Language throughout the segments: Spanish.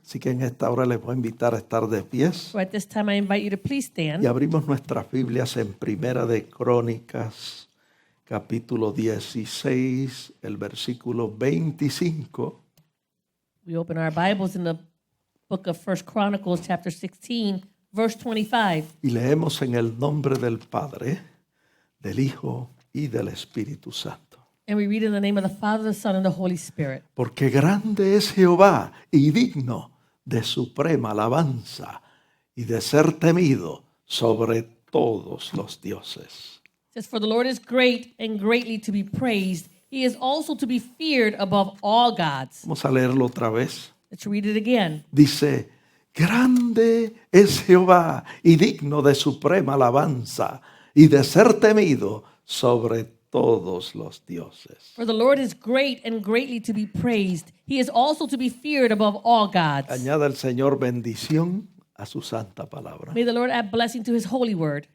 Así que en esta hora les voy a invitar a estar de pies So at this time, I invite you to please stand. y abrimos nuestras Biblias en Primera de Crónicas, capítulo 16, el versículo 25. We open our Bibles in the book of 1 Chronicles, chapter 16, verse 25. Y leemos en el nombre del Padre, del Hijo y del Espíritu Santo. And we read in the name of the Father, the Son, and the Holy Spirit. Porque grande es Jehová y digno de suprema alabanza y de ser temido sobre todos los dioses. It says, "For the Lord is great and greatly to be praised. He is also to be feared above all gods." Vamos a leerlo otra vez. Let's read it again. Dice, grande es Jehová y digno de suprema alabanza y de ser temido sobre todos los dioses. For the Lord is great and greatly to be praised. He is also to be feared above all gods. Añada el Señor bendición a su santa palabra. May the Lord add blessing to his holy word.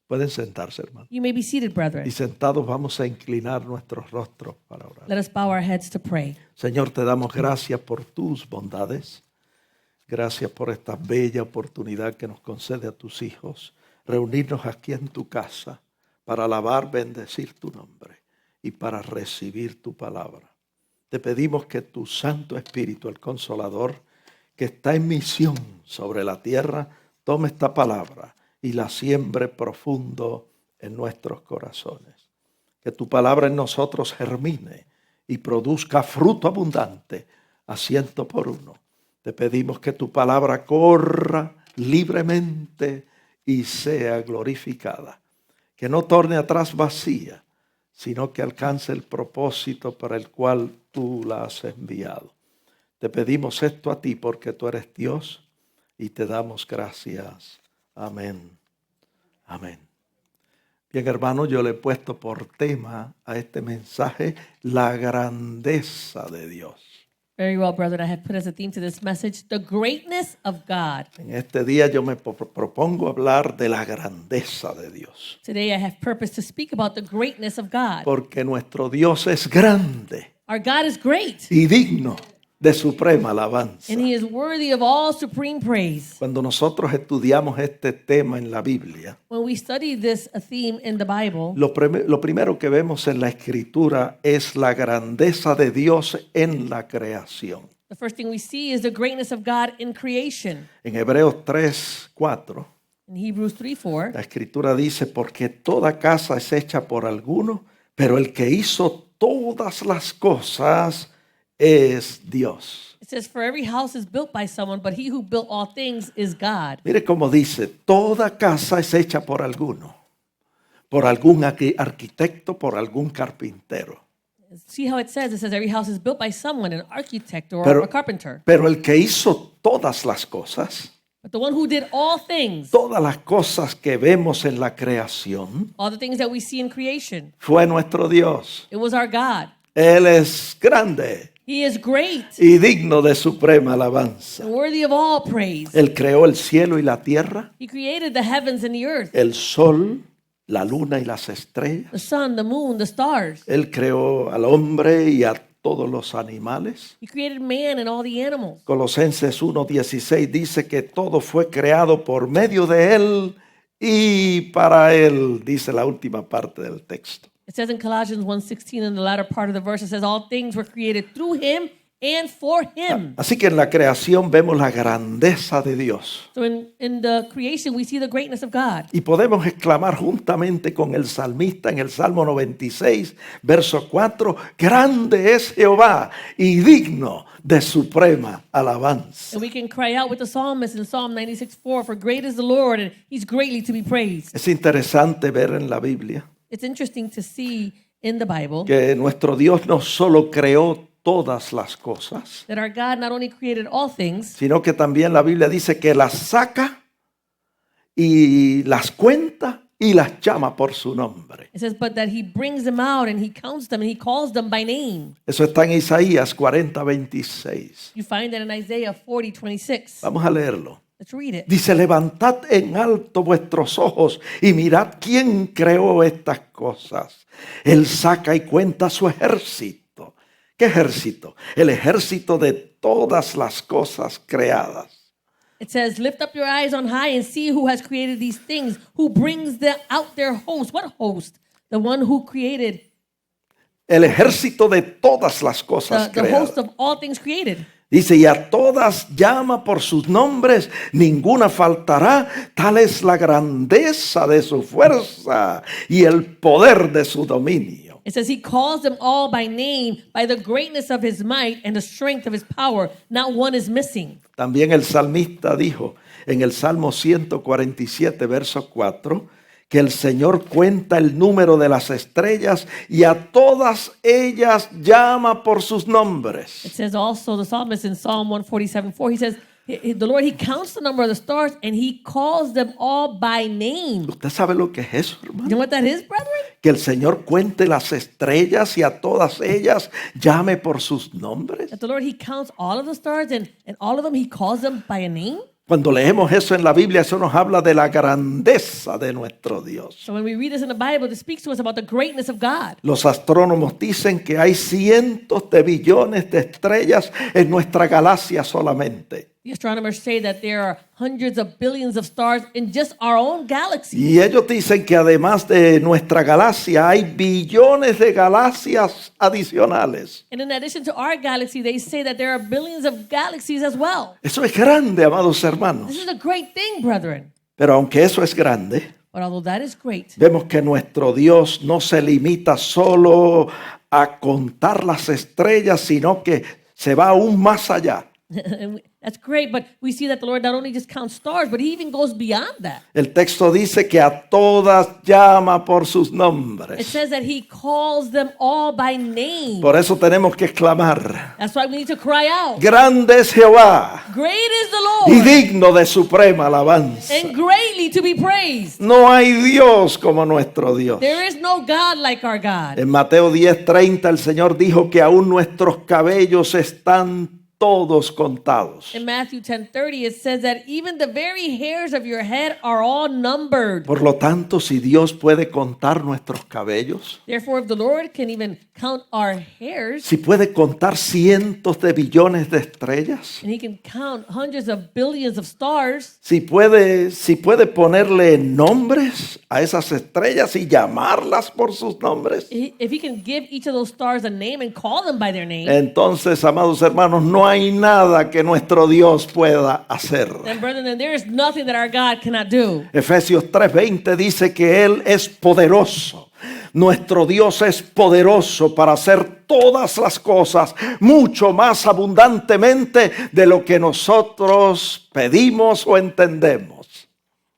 Pueden sentarse, hermano. You may be seated, Y brethren. sentados vamos a inclinar nuestros rostros para orar. Let us bow our heads to pray. Señor, te damos gracias por tus bondades. Gracias por esta bella oportunidad que nos concede a tus hijos. Reunirnos aquí en tu casa para alabar, bendecir tu nombre y para recibir tu palabra. Te pedimos que tu Santo Espíritu, el Consolador, que está en misión sobre la tierra, tome esta palabra y la siembre profundo en nuestros corazones. Que tu palabra en nosotros germine y produzca fruto abundante a 100 por 1. Te pedimos que tu palabra corra libremente y sea glorificada. Que no torne atrás vacía, sino que alcance el propósito para el cual tú la has enviado. Te pedimos esto a ti porque tú eres Dios y te damos gracias. Amén. Amén. Bien, hermano, yo le he puesto por tema a este mensaje la grandeza de Dios. Very well, brethren. I have put as a theme to this message, the greatness of God. En este día yo me propongo hablar de la grandeza de Dios. Today I have purpose to speak about the greatness of God. Porque nuestro Dios es grande Our God is great, y digno de suprema alabanza. and he is worthy of all supreme praise. Cuando nosotros estudiamos este tema en la Biblia, When we study this theme in the Bible, lo primero que vemos en la Escritura es la grandeza de Dios en la creación. the first thing we see is the greatness of God in creation. En Hebreos 3:4, In Hebrews 3:4, la Escritura dice, porque toda casa es hecha por alguno, pero el que hizo todas las cosas es Dios. it says, "For every house is built by someone, but he who built all things is God." Mire cómo dice, toda casa es hecha por alguno, por algún arquitecto, por algún carpintero. See how it says? It says every house is built by someone, an architect or Pero- a carpenter. Pero el que hizo todas las cosas, But the one who did all things, todas las cosas que vemos en la creación, all the things that we see in creation, fue nuestro Dios. it was our God. Él es grande He is great y digno de suprema alabanza. and worthy of all praise. Él creó el cielo y la tierra, He created the heavens and the earth, el sol, la luna y las estrellas. the sun, the moon, the stars. Él creó al hombre y a todos los animales. He created man and all the animals. Colosenses 1:16 dice que todo fue creado por medio de Él y para Él, dice la última parte del texto. It says in Colossians 1:16 in the latter part of the verse, it says all things were created through him and for him. Así que en la creación vemos la grandeza de Dios. So in the creation, we see the greatness of God. Y podemos exclamar juntamente con el salmista en el Salmo 96, verso 4, grande es Jehová y digno de suprema alabanza. And we can cry out with the psalmist in Psalm 96:4, "For great is the Lord, and he's greatly to be praised." Es interesante ver en la Biblia It's interesting to see in the Bible que nuestro Dios no solo creó todas las cosas, that our God not only created all things, sino que también la Biblia dice que las saca y las cuenta y las llama por su nombre. it says, but that he brings them out and he counts them and he calls them by name. Eso está en Isaías 40:26. You find that in Isaiah 40:26. Vamos a leerlo. Let's read it. Dice, levantad en alto vuestros ojos y mirad quién creó estas cosas. Él saca y cuenta su ejército, ¿Qué ejército? El ejército de todas las cosas creadas. It says, lift up your eyes on high and see who has created these things, who brings out their host. What host? The one who created, El ejército de todas las cosas the creadas. host of all things created. Dice, y a todas llama por sus nombres, ninguna faltará, tal es la grandeza de su fuerza y el poder de su dominio. It says he calls them all by name, by the greatness of his might and the strength of his power. Not one is missing. También el salmista dijo en el Salmo 147, verso 4, que el Señor cuenta el número de las estrellas y a todas ellas llama por sus nombres. It says also, the psalmist in Psalm 147:4, he says, the Lord, he counts the number of the stars and he calls them all by name. ¿Usted sabe lo que es eso, You hermano? know what that is, brethren? Que el Señor cuente las estrellas y a todas ellas llame por sus nombres. That the Lord, he counts all of the stars and all of them, he calls them by a name. Cuando leemos eso en la Biblia, eso nos habla de la grandeza de nuestro Dios. So when we read this in the Bible, it speaks to us about the greatness of God. Los astrónomos dicen que hay cientos de billones de estrellas en nuestra galaxia solamente. The astronomers say that there are hundreds of billions of stars in just our own galaxy. Y ellos dicen que además de nuestra galaxia hay billones de galaxias adicionales. And in addition to our galaxy, they say that there are billions of galaxies as well. Eso es grande, amados This hermanos. is a great thing, brethren. Pero aunque eso es grande, But although that is great, vemos que nuestro Dios no se limita solo a contar las estrellas, sino que se va aún más allá. that's great, but we see that the Lord not only just counts stars, but he even goes beyond that. El texto dice que a todas llama por sus It nombres. says that he calls them all by name. Por eso tenemos que exclamar: That's why we need to cry out, grande es Jehová great is the y Lord, digno de suprema alabanza. and greatly to be praised. No hay Dios como nuestro Dios. There is no God like our God. En Mateo 10:30 el Señor dijo que aún nuestros cabellos están todos contados. In Matthew 10:30, it says that even the very hairs of your head are all numbered. Por lo tanto, si Dios puede contar nuestros cabellos, Therefore, if the Lord can even count our hairs, si puede contar cientos de billones de estrellas, and he can count hundreds of billions of stars, si puede ponerle nombres a esas estrellas y llamarlas por sus nombres, if he can give each of those stars a name and call them by their name, entonces, amados hermanos, no hay nada que nuestro Dios pueda hacer. then brethren, then there is nothing that our God cannot do. Efesios 3:20 dice que Él es poderoso. Nuestro Dios es poderoso para hacer todas las cosas mucho más abundantemente de lo que nosotros pedimos o entendemos.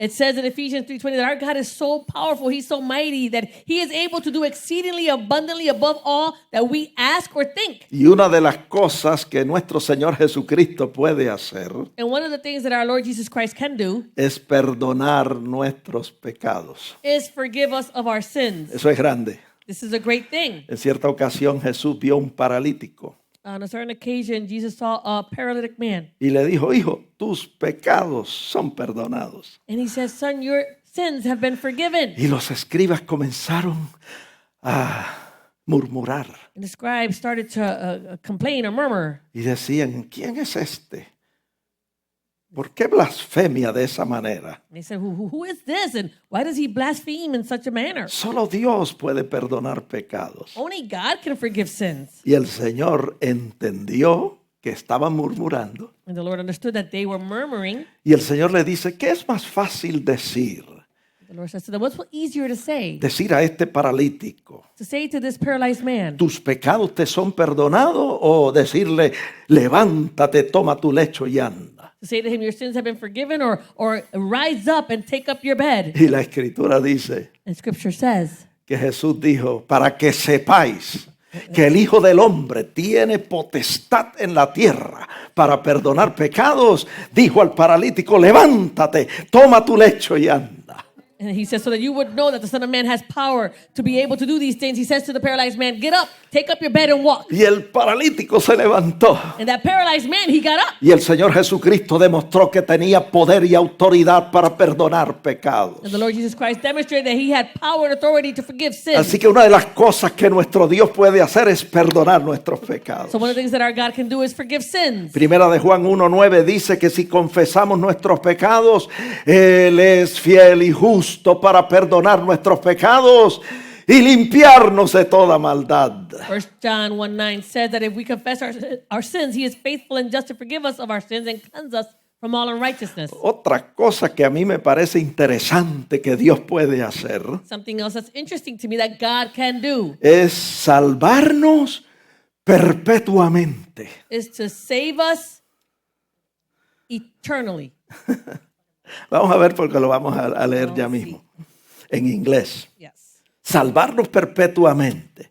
It says in Ephesians 3:20 that our God is so powerful, he's so mighty that he is able to do exceedingly abundantly above all that we ask or think. Y una de las cosas que nuestro Señor Jesucristo puede hacer And one of the things that our Lord Jesus Christ can do es perdonar nuestros pecados. is forgive us of our sins. Eso es grande. This is a great thing. En cierta ocasión Jesús vio un paralítico On a certain occasion, Jesus saw a paralytic man, y le dijo: hijo, tus pecados son perdonados. and he says, son, your sins have been forgiven. Y los escribas comenzaron a murmurar And the scribe started to complain or murmur. y decían: ¿quién es este? ¿Por qué blasfemia de esa manera? And they said, who is this? And why does he blaspheme in such a manner? Solo Dios puede perdonar pecados. Only God can forgive sins. Y el Señor entendió que estaban murmurando. And the Lord understood that they were murmuring. Y el Señor le dice: ¿qué es más fácil decir? The Lord says to them, what's easier to say? Decir a este paralítico: To say to this paralyzed man, ¿tus pecados te son perdonados? O decirle: levántate, toma tu lecho y anda. to say to him, your sins have been forgiven, or rise up and take up your bed. Y la Escritura dice And Scripture says que Jesús dijo: para que sepáis que el Hijo del Hombre tiene potestad en la tierra para perdonar pecados, dijo al paralítico: levántate, toma tu lecho y anda. And he says, so that you would know that the Son of Man has power to be able to do these things. He says to the paralyzed man, get up, take up your bed and walk. Y el paralítico se levantó. And that paralyzed man, he got up. Y el Señor Jesucristo demostró que tenía poder y autoridad para perdonar pecados. And the Lord Jesus Christ demonstrated that he had power and authority to forgive sins. Así que una de las cosas que nuestro Dios puede hacer es perdonar nuestros pecados. So one of the things that our God can do is forgive sins. Primera de Juan 1:9 dice que si confesamos nuestros pecados, Él es fiel y justo para perdonar nuestros pecados y limpiarnos de toda maldad. 1 John 1:9 says that if we confess our sins, he is faithful and just to forgive us of our sins and cleanse us from all unrighteousness. Otra cosa que a mí me parece interesante que Dios puede hacer Something else that's interesting to me that God can do es salvarnos perpetuamente. is to save us eternally. Vamos a ver porque lo vamos a leer ya mismo en inglés. Yes. Salvarnos perpetuamente.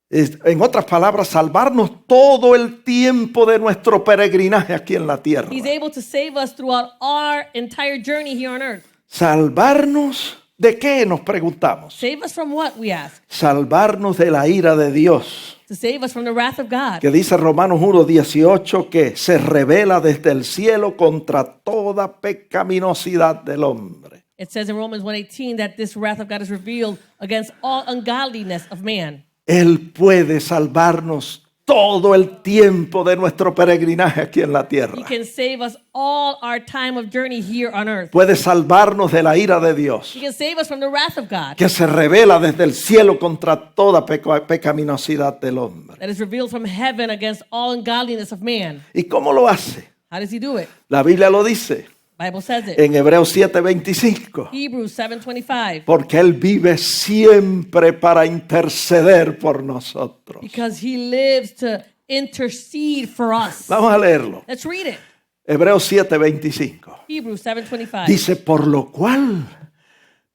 En otras palabras, salvarnos todo el tiempo de nuestro peregrinaje aquí en la tierra. He's able to save us throughout our entire journey here on earth. ¿Salvarnos de qué? Nos preguntamos. Save us from what, we ask? Salvarnos de la ira de Dios. To save us from the wrath of God. Que dice Romanos 1:18 que se revela desde el cielo contra toda pecaminosidad del hombre. It says in Romans 1:18 that this wrath of God is revealed against all ungodliness of man. Él puede salvarnos todo el tiempo de nuestro peregrinaje aquí en la He tierra. can save us all our time of journey here on earth. Puede salvarnos de la ira de Dios, He can save us from the wrath of God que se revela desde el cielo contra toda pecaminosidad del hombre. that is revealed from heaven against all ungodliness of man. ¿Y cómo lo hace? How does he do it? La Biblia lo dice Bible says it. en Hebreos 7:25. Hebrews 7:25. Porque Él vive siempre para interceder por nosotros. Because he lives to intercede for us. Vamos a leerlo. Let's read it. Hebreos 7:25. Hebrews 7:25. Dice, por lo cual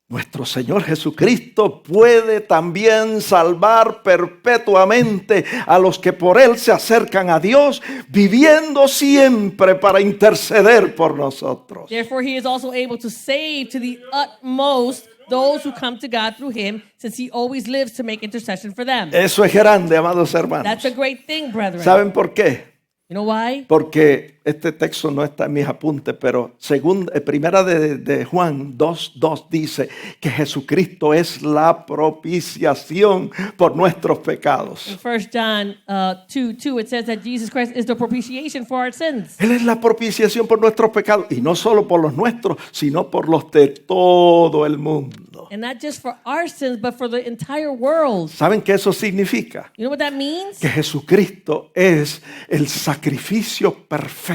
nuestro Señor Jesucristo puede también salvar perpetuamente a los que por Él se acercan a Dios, viviendo siempre para interceder por nosotros. Therefore, he is also able to save to the utmost those who come to God through him, since he always lives to make intercession for them. Eso es grande, amados hermanos. That's a great thing, brethren. ¿Saben por qué? You know why? Porque este texto no está en mis apuntes, pero primera de Juan 2:2 dice que Jesucristo es la propiciación por nuestros pecados. In 1 John 2:2, it says that Jesus Christ is the propitiation for our sins. Él es la propiciación por nuestros pecados, y no solo por los nuestros, sino por los de todo el mundo. And not just for our sins, but for the entire world. ¿Saben qué eso significa? You know what that means? Que Jesucristo es el sacrificio perfecto.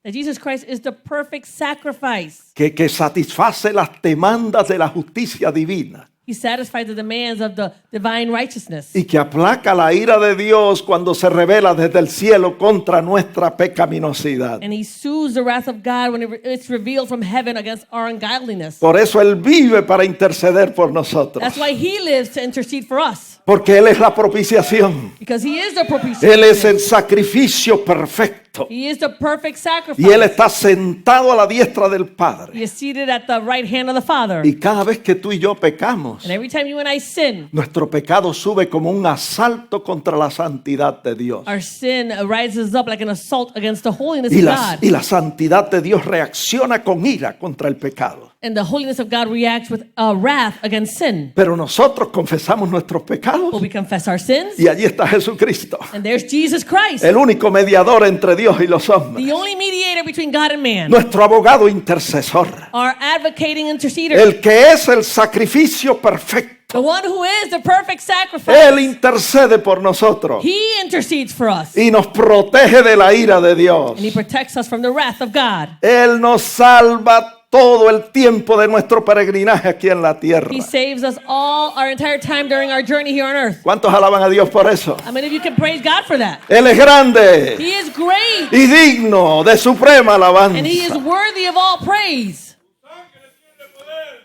That Jesus Christ is the perfect sacrifice. Que satisface las demandas de la justicia divina. He satisfies the demands of the divine righteousness. Y que aplaca la ira de Dios cuando se revela desde el cielo contra nuestra pecaminosidad. And he soothes the wrath of God when it's revealed from heaven against our ungodliness. Por eso Él vive para interceder por nosotros. That's why he lives to intercede for us. Porque Él es la propiciación. Because he is the propitiation. Él es el sacrificio perfecto. He is the perfect sacrifice. Y Él está sentado a la diestra del Padre. He is seated at the right hand of the Father. Y cada vez que tú y yo pecamos, And every time you and I sin, nuestro pecado sube como un asalto contra la santidad de Dios. our sin rises up like an assault against the holiness Y of la, God. y la santidad de Dios reacciona con ira contra el pecado. And the holiness of God reacts with wrath against sin. Pero nosotros confesamos nuestros pecados But we confess our sins, y allí está Jesucristo, and there's Jesus Christ, el único mediador entre Dios y los hombres, the only mediator between God and man, nuestro abogado intercesor, our advocating interceder, el que es el sacrificio perfecto. the one who is the perfect sacrifice. Él intercede por nosotros He intercedes for us, y nos protege de la ira de Dios. and he protects us from the wrath of God. Él nos salva todo el tiempo de nuestro peregrinaje aquí en la tierra. He saves us all our entire time during our journey here on earth. ¿Cuántos alaban a Dios por eso? How many of you can praise God for that? Él es grande He is great, y digno de suprema and he is alabanza. worthy of all praise.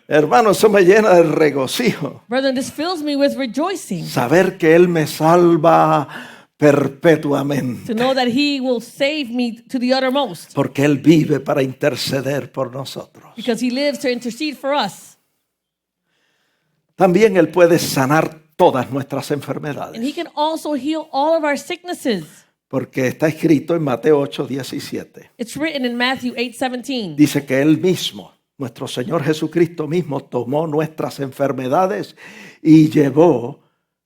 Hermano, eso me llena de regocijo. Brethren, this fills me with rejoicing Saber que Él me salva perpetuamente. to know that he will save me to the uttermost, Porque Él vive para interceder por nosotros. because he lives to intercede for us. También Él puede sanar todas nuestras And enfermedades. he can also heal all of our sicknesses. Porque está escrito en Mateo 8:17. It's written in Matthew 8:17. Dice que Él mismo, nuestro Señor Jesucristo mismo, tomó nuestras enfermedades y llevó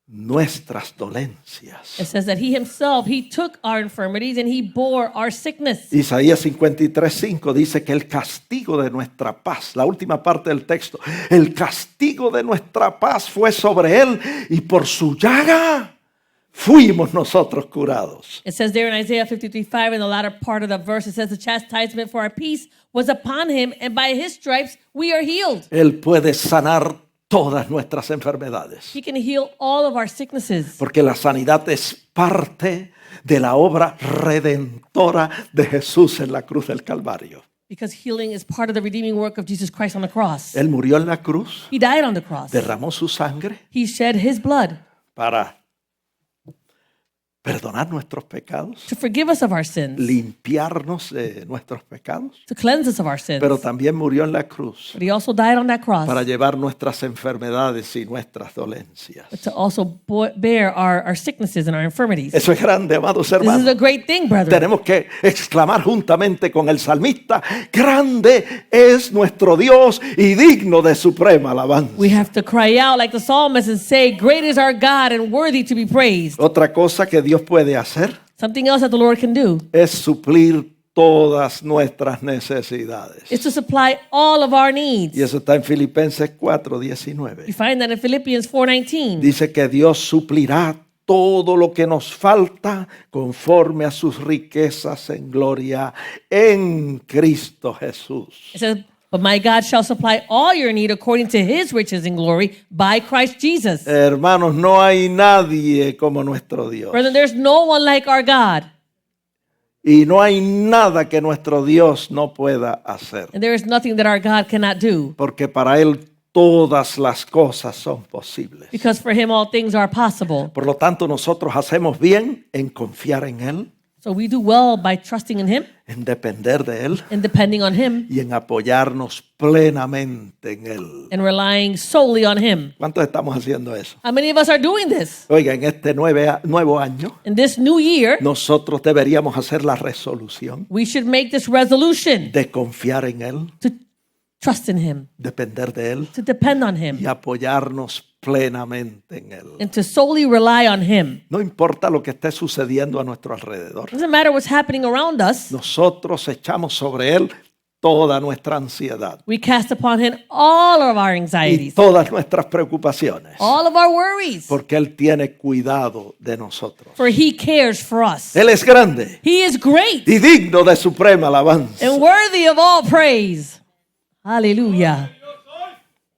nuestras dolencias. It says that he himself, he took our infirmities and he bore our sickness. Isaías 53:5 dice que el castigo de nuestra paz, la última parte del texto, el castigo de nuestra paz fue sobre Él y por su llaga fuimos nosotros curados. It says there in Isaiah 53:5 in the latter part of the verse, it says the chastisement for our peace was upon him and by his stripes we are healed. Él puede sanar todas nuestras enfermedades. He can heal all of our sicknesses Porque la sanidad es parte de la obra redentora de Jesús en la cruz del Calvario. because healing is part of the redeeming work of Jesus Christ on the cross. Él murió en la cruz, He died on the cross. derramó su sangre He shed his blood para perdonar nuestros pecados, to forgive us of our sins, limpiarnos de nuestros pecados, to cleanse us of our sins. pero también murió en la cruz But he also died on that cross para llevar nuestras enfermedades y nuestras dolencias. to also bear our sicknesses and our infirmities. Eso es grande, amados This is hermanos. a great thing, brethren. Tenemos que exclamar juntamente con el salmista, grande es nuestro Dios y digno de suprema alabanza. We have to cry out like the psalmist and say, great is our God and worthy to be praised. Otra cosa que Dios puede hacer Something else that the Lord can do es suplir todas nuestras necesidades. is to supply all of our needs. Y eso está en Filipenses 4:19. You find that in Philippians 4:19. Dice que Dios suplirá todo lo que nos falta conforme a sus riquezas en gloria en Cristo Jesús. It says, but my God shall supply all your need according to his riches in glory by Christ Jesus. Hermanos, no hay nadie como nuestro Dios. Brethren, there's no one like our God, Y no hay nada que nuestro Dios no pueda hacer. and there is nothing that our God cannot do, Porque para Él todas las cosas son posibles. because for him all things are possible. Por lo tanto, nosotros hacemos bien en confiar en Él, So we do well by trusting in him en depender de Él and depending on him y en apoyarnos plenamente en Él. and relying solely on him. ¿Cuántos estamos haciendo eso? How many of us are doing this? Oiga, en este nuevo año, In this new year, nosotros deberíamos hacer la resolución we should make this resolution de confiar en Él, to trust in him, depender de Él to depend on him, y apoyarnos plenamente en Él. and to solely rely on him. No importa lo que esté sucediendo a nuestro alrededor. Doesn't matter what's happening around us. Nosotros echamos sobre Él toda nuestra ansiedad We cast upon him all of our y anxieties, todas nuestras preocupaciones, all of our worries, porque Él tiene cuidado de nosotros. for he cares for us. Él es grande He is great y digno de suprema alabanza. and worthy of all praise. Hallelujah.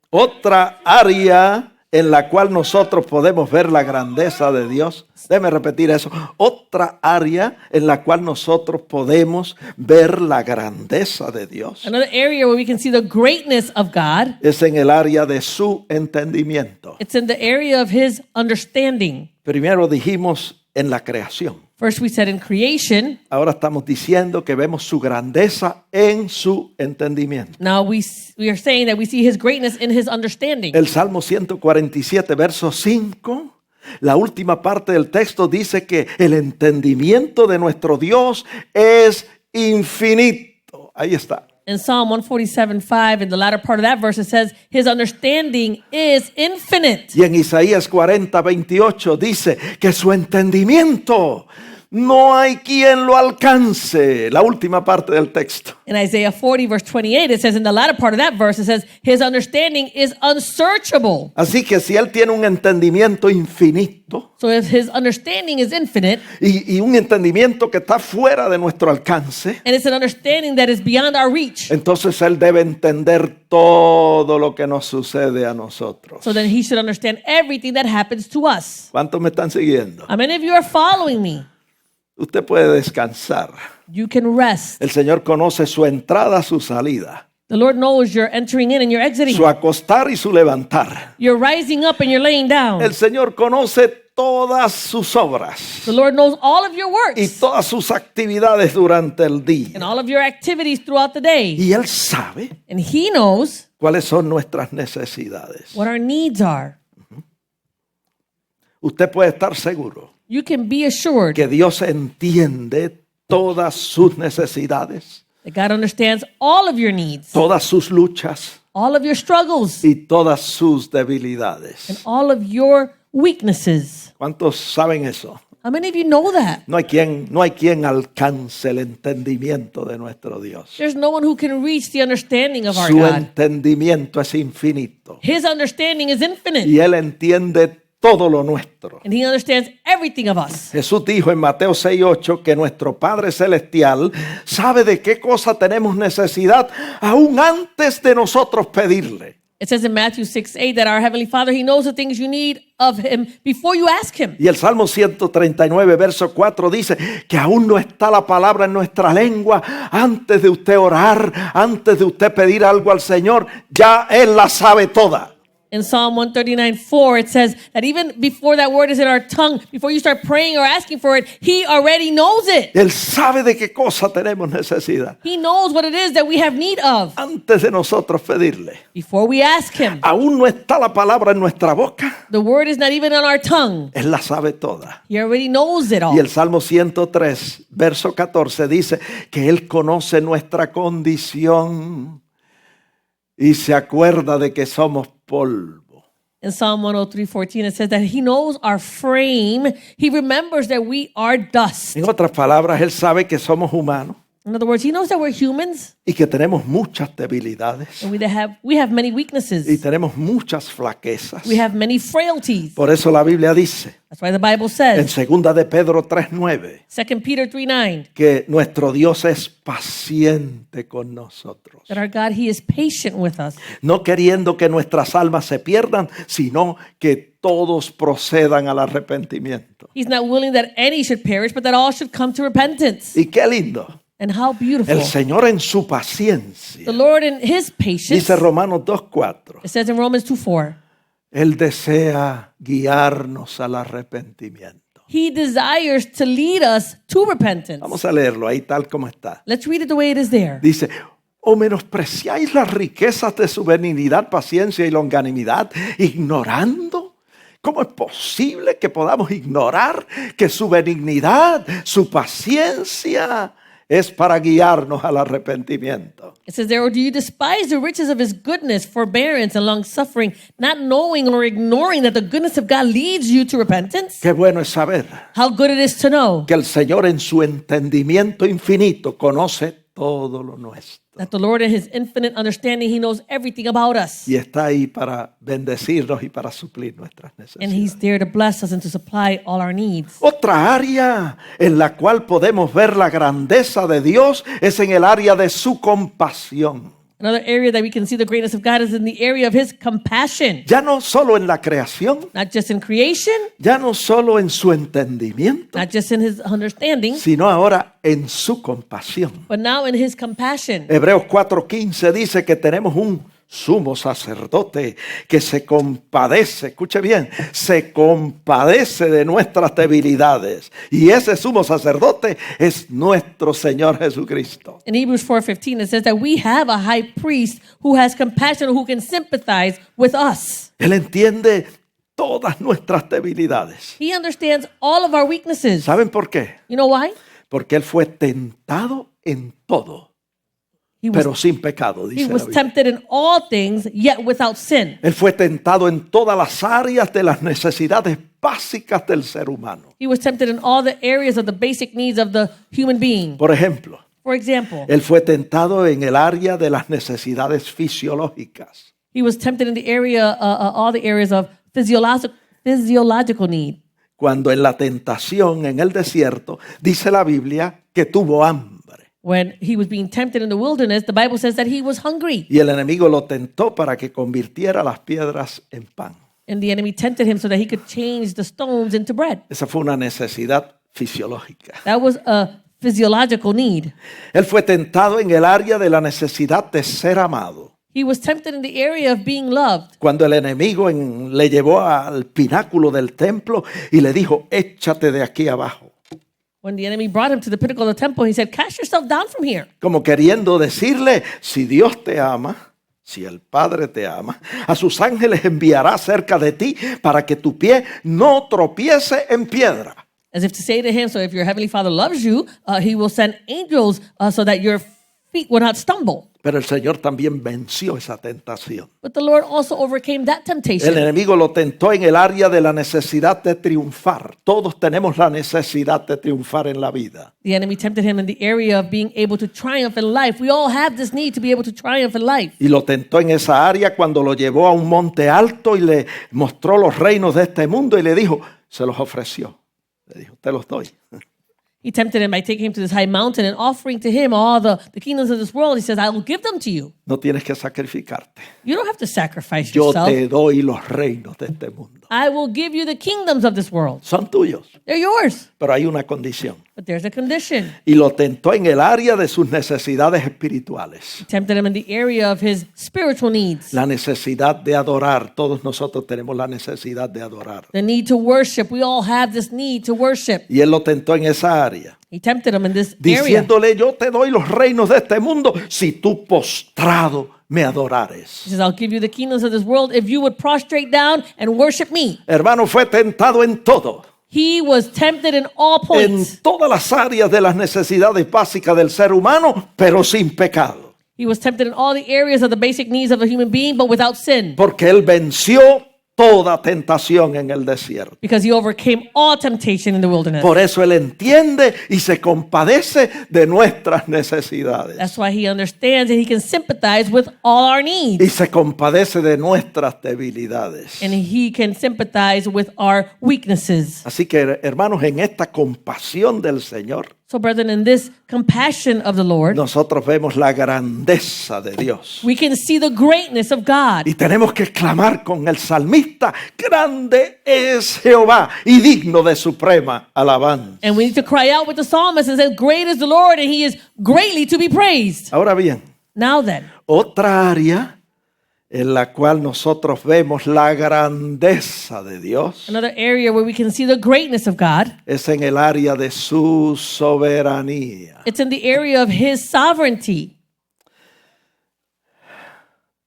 Otra área en la cual nosotros podemos ver la grandeza de Dios. Déjeme repetir eso. Otra área en la cual nosotros podemos ver la grandeza de Dios Another area where we can see the greatness of God, es en el área de su entendimiento. it's in the area of his understanding. Primero dijimos en la creación. First we said in creation. Ahora estamos diciendo que vemos su grandeza en su entendimiento. Now we are saying that we see his greatness in his understanding. El Salmo 147, verso 5, la última parte del texto dice que el entendimiento de nuestro Dios es infinito. Ahí está. In Psalm 147:5, in the latter part of that verse, it says, his understanding is infinite. Y en Isaías 40, 28 dice que su entendimiento no hay quien lo alcance. La última parte del texto. In Isaiah 40, verse 28, it says, in the latter part of that verse, it says, his understanding is unsearchable. Así que si Él tiene un entendimiento infinito So if his understanding is infinite, y un entendimiento que está fuera de nuestro alcance, and it's an understanding that is beyond our reach, entonces Él debe entender todo lo que nos sucede a nosotros. so then he should understand everything that happens to us. ¿Cuántos me están siguiendo? How many of you are following me? Usted puede descansar. You can rest. El Señor conoce su entrada, su salida, The Lord knows you're entering in and you're exiting. su acostar y su levantar. You're rising up and you're laying down. El Señor conoce todas sus obras The Lord knows all of your y works todas sus actividades durante el and día. all of your activities throughout the day. Y Él sabe And He knows cuáles son nuestras necesidades. what our needs are. Usted puede estar seguro You can be assured que Dios entiende todas sus necesidades, that God understands all of your needs, todas sus luchas all of your struggles, y todas sus and debilidades. all of your weaknesses. ¿Cuántos saben eso? How many of you know that? No hay quien alcance el entendimiento de nuestro Dios. There's no one who can reach the understanding of our Su God. entendimiento es infinito His understanding is infinite, y Él entiende todo lo nuestro. and He understands everything of us. Jesús dijo en Mateo 6:8 que nuestro Padre Celestial sabe de qué cosa tenemos necesidad aún antes de nosotros pedirle. It says in Matthew 6:8 that our Heavenly Father, He knows the things you need of Him before you ask Him. Y el Salmo 139, verso 4 dice que aún no está la palabra en nuestra lengua antes de usted orar, antes de usted pedir algo al Señor, ya Él la sabe toda. In Psalm 139:4, it says that even before that word is in our tongue, before you start praying or asking for it, He already knows it. Él sabe de qué cosa tenemos necesidad He knows what it is that we have need of antes de nosotros pedirle. before we ask Him. Aún no está la palabra en nuestra boca, The word is not even on our tongue. Él la sabe toda. He already knows it all. Y el Salmo 103, verso 14 dice que Él conoce nuestra condición y se acuerda de que somos polvo. In Psalm 103:14, it says that He knows our frame. He remembers that we are dust. En otras palabras, Él sabe que somos humanos In other words, He knows that we're humans y que tenemos muchas debilidades and we have many y weaknesses. tenemos muchas flaquezas. We have many frailties. Por eso la Biblia dice That's why the Bible en says, 2 de Pedro 3:9 2 Peter 3:9, que nuestro Dios es paciente con nosotros, that our God, He is patient with us, no queriendo que nuestras almas se pierdan, sino que todos procedan al arrepentimiento. He's not willing that any should perish, but that all should come to repentance. Y qué lindo. And how beautiful. El Señor en su paciencia, The Lord in His patience, dice Romanos 2:4, it says in Romans 2:4, Él desea guiarnos al arrepentimiento. He desires to lead us to repentance. Vamos a leerlo ahí tal como está. Let's read it the way it is there. Dice, ¿o menospreciáis las riquezas de su benignidad, paciencia y longanimidad, ignorando? ¿Cómo es posible que podamos ignorar que su benignidad, su paciencia es para guiarnos al arrepentimiento? It says there, or do you despise the riches of His goodness, forbearance, and long suffering, not knowing or ignoring that the goodness of God leads you to repentance? Qué bueno es saber How good it is to know que el Señor en su entendimiento infinito conoce todo lo nuestro. that the Lord in His infinite understanding, He knows everything about us. Y está ahí para bendecirnos y para suplir nuestras And necesidades. He's there to bless us and to supply all our needs. Otra área en la cual podemos ver la grandeza de Dios es en el área de su compasión. Another area that we can see the greatness of God is in the area of His compassion. Ya no solo en la creación, Not just in creation, ya no solo en su entendimiento, not just in His understanding, sino ahora en su compasión. but now in His compassion. Hebreos 4:15 dice que tenemos un sumo sacerdote que se compadece, escuche bien, se compadece de nuestras debilidades. Y ese sumo sacerdote es nuestro Señor Jesucristo. In Hebrews 4:15, it says that we have a high priest who has compassion, who can sympathize with us. Él entiende todas nuestras debilidades. He understands all of our weaknesses. ¿Saben por qué? You know why? Porque Él fue tentado en todo, He pero was, sin pecado, he dice la was Biblia. tempted in all things, yet without sin. Él fue tentado en todas las áreas de las necesidades básicas del ser humano. He was tempted in all the areas of the basic needs of the human being. Por ejemplo, For example, Él fue tentado en el área de las necesidades fisiológicas. he was tempted in the area, all the areas of physiological need. Cuando en la tentación en el desierto, dice la Biblia que tuvo hambre. When he was being tempted in the wilderness, the Bible says that he was hungry. Y el enemigo lo tentó para que convirtiera las piedras en pan. And the enemy tempted him so that he could change the stones into bread. Esa fue una necesidad fisiológica. That was a physiological need. Él fue tentado en el área de la necesidad de ser amado. He He was tempted in the area of being loved. Cuando el enemigo le llevó al pináculo del templo y le dijo, échate de aquí abajo. When the enemy brought him to the pinnacle of the temple, he said, cast yourself down from here. Como queriendo decirle, si Dios te ama, si el Padre te ama, a sus ángeles enviará cerca de ti para que tu pie no tropiece en piedra. As if to say to him, so if your heavenly Father loves you, he will send angels so that your feet will not stumble. Pero el Señor también venció esa tentación. But the Lord also overcame that El temptation. enemigo lo tentó en el área de la necesidad de triunfar. Todos tenemos la necesidad de triunfar en la vida. The enemy tempted him in the area of being able to triumph in life. We all have this need to be able to triumph in life. Y lo tentó en esa área cuando lo llevó a un monte alto y le mostró los reinos de este mundo y le dijo, se los ofreció. Le dijo, te los doy. He tempted him by taking him to this high mountain and offering to him all the kingdoms of this world. He says, I will give them to you. No tienes que sacrificarte. You don't have to sacrifice Yo yourself. te doy los reinos de este mundo. I will give you the kingdoms of this world. Son tuyos, They're yours. pero hay una condición. But there's a condition. Y lo tentó en el área de sus necesidades espirituales. He tempted him in the area of his spiritual needs. La necesidad de adorar. Todos nosotros tenemos la necesidad de adorar. The need to worship. We all have this need to worship. Y él lo tentó en esa área, He tempted him in this area. diciéndole, yo te doy los reinos de este mundo si tú postrado me adorares. He says, I'll give you the kingdoms of this world if you would prostrate down and worship me. Hermano, fue tentado en todo. He was tempted in all En points. todas las áreas de las necesidades básicas del ser humano, pero sin pecado. He was tempted in all the areas of the basic needs of a human being, but without sin. Porque él venció toda tentación en el desierto. Because he overcame all temptation in the wilderness. Por eso él entiende y se compadece de nuestras necesidades. That's why he understands and he can sympathize with all our needs. Y se compadece de nuestras debilidades. And he can sympathize with our weaknesses. Así que, hermanos, en esta compasión del Señor, So, brethren, in this compassion of the Lord, nosotros vemos la grandeza de Dios. we can see the greatness of God. Y tenemos que clamar con el salmista, grande es Jehová y digno de suprema alabanza. And we need to cry out with the psalmist and say, great is the Lord and he is greatly to be praised. Ahora bien, Now then, otra área en la cual nosotros vemos la grandeza de Dios another area where we can see the greatness of God, es en el área de su soberanía. it's in the area of his sovereignty.